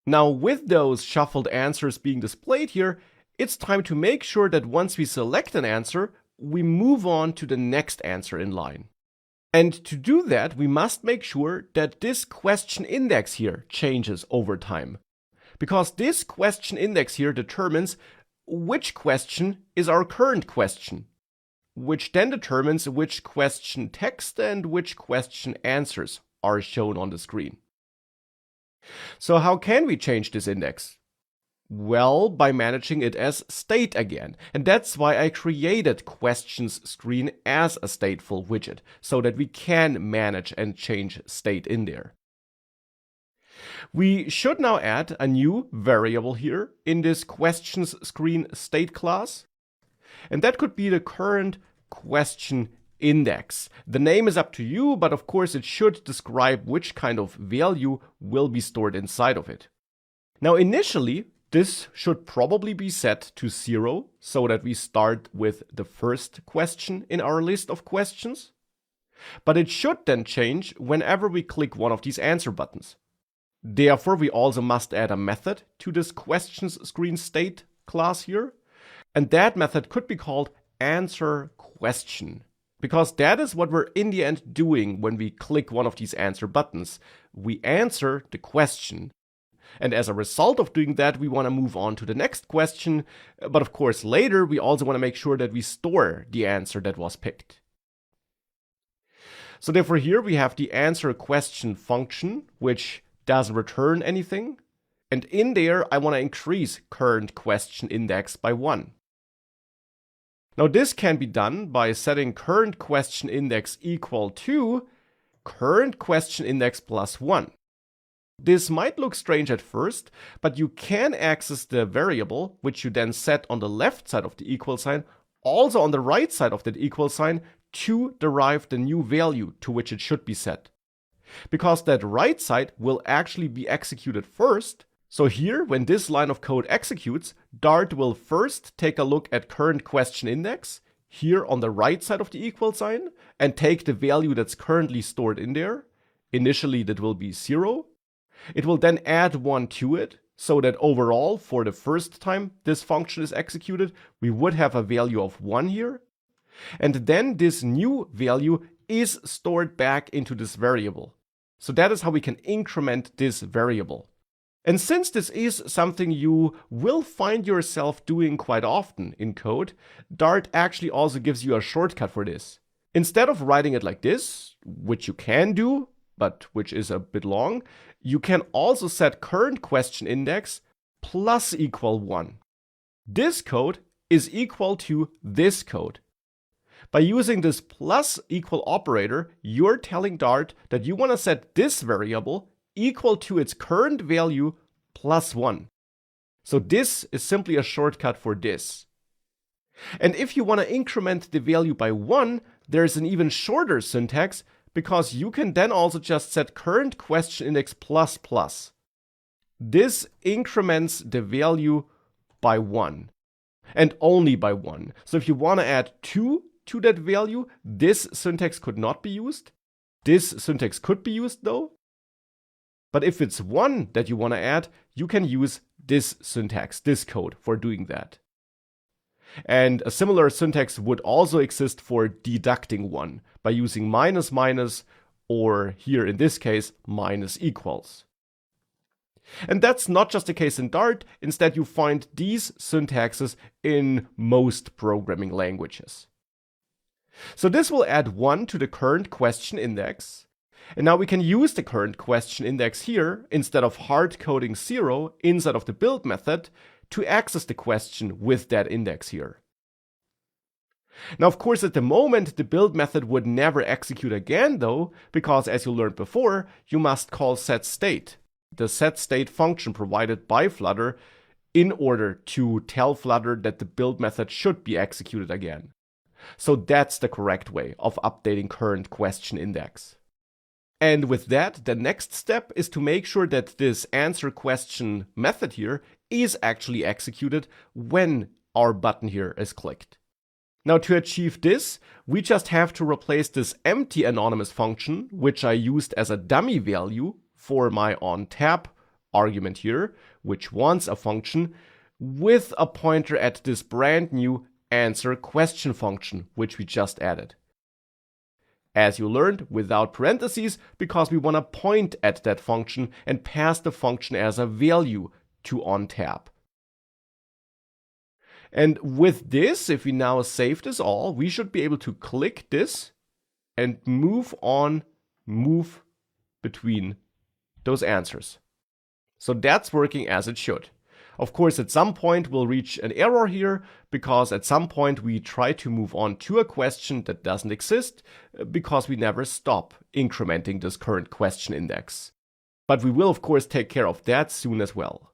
Now, with those shuffled answers being displayed here, it's time to make sure that once we select an answer, we move on to the next answer in line. And to do that, we must make sure that this question index here changes over time. Because this question index here determines which question is our current question, which then determines which question text and which question answers are shown on the screen. So how can we change this index? Well, by managing it as state again. And that's why I created questions screen as a stateful widget, so that we can manage and change state in there. We should now add a new variable here in this questions screen state class. And that could be the current question index. The name is up to you, but of course it should describe which kind of value will be stored inside of it. Now initially, this should probably be set to 0, so that we start with the first question in our list of questions. But it should then change whenever we click one of these answer buttons. Therefore, we also must add a method to this questions screen state class here. And that method could be called answer question. Because that is what we're in the end doing when we click one of these answer buttons. We answer the question. And as a result of doing that, we want to move on to the next question. But of course, later, we also want to make sure that we store the answer that was picked. So therefore, here we have the answer question function, which doesn't return anything. And in there, I want to increase current question index by 1. Now this can be done by setting current question index equal to current question index plus 1. This might look strange at first, but you can access the variable, which you then set on the left side of the equal sign, also on the right side of that equal sign, to derive the new value to which it should be set. Because that right side will actually be executed first. So here, when this line of code executes, Dart will first take a look at current question index, here on the right side of the equal sign, and take the value that's currently stored in there. Initially, that will be 0. It will then add 1 to it, so that overall, for the first time this function is executed, we would have a value of 1 here. And then this new value is stored back into this variable. So that is how we can increment this variable. And since this is something you will find yourself doing quite often in code, Dart actually also gives you a shortcut for this. Instead of writing it like this, which you can do, but which is a bit long, you can also set current question index plus equal 1. This code is equal to this code. By using this plus equal operator, you're telling Dart that you want to set this variable equal to its current value plus 1. So this is simply a shortcut for this. And if you want to increment the value by 1, there's an even shorter syntax, because you can then also just set current question index plus plus. This increments the value by 1, and only by 1. So if you want to add 2 to that value, this syntax could not be used. This syntax could be used though. But if it's 1 that you want to add, you can use this syntax, this code, for doing that. And a similar syntax would also exist for deducting 1 by using minus minus, or here in this case, minus equals. And that's not just the case in Dart. Instead, you find these syntaxes in most programming languages. So this will add 1 to the current question index. And now we can use the current question index here, instead of hard coding 0 inside of the build method, to access the question with that index here. Now, of course, at the moment, the build method would never execute again though, because as you learned before, you must call setState, the setState function provided by Flutter, in order to tell Flutter that the build method should be executed again. So that's the correct way of updating current question index. And with that, the next step is to make sure that this answer question method here is actually executed when our button here is clicked. Now, to achieve this, we just have to replace this empty anonymous function, which I used as a dummy value for my onTap argument here, which wants a function with a pointer at this brand new answer question function, which we just added. As you learned, without parentheses, because we want to point at that function and pass the function as a value to OnTap. And with this, if we now save this all, we should be able to click this and move between those answers. So that's working as it should. Of course, at some point we'll reach an error here, because at some point we try to move on to a question that doesn't exist, because we never stop incrementing this current question index. But we will of course take care of that soon as well.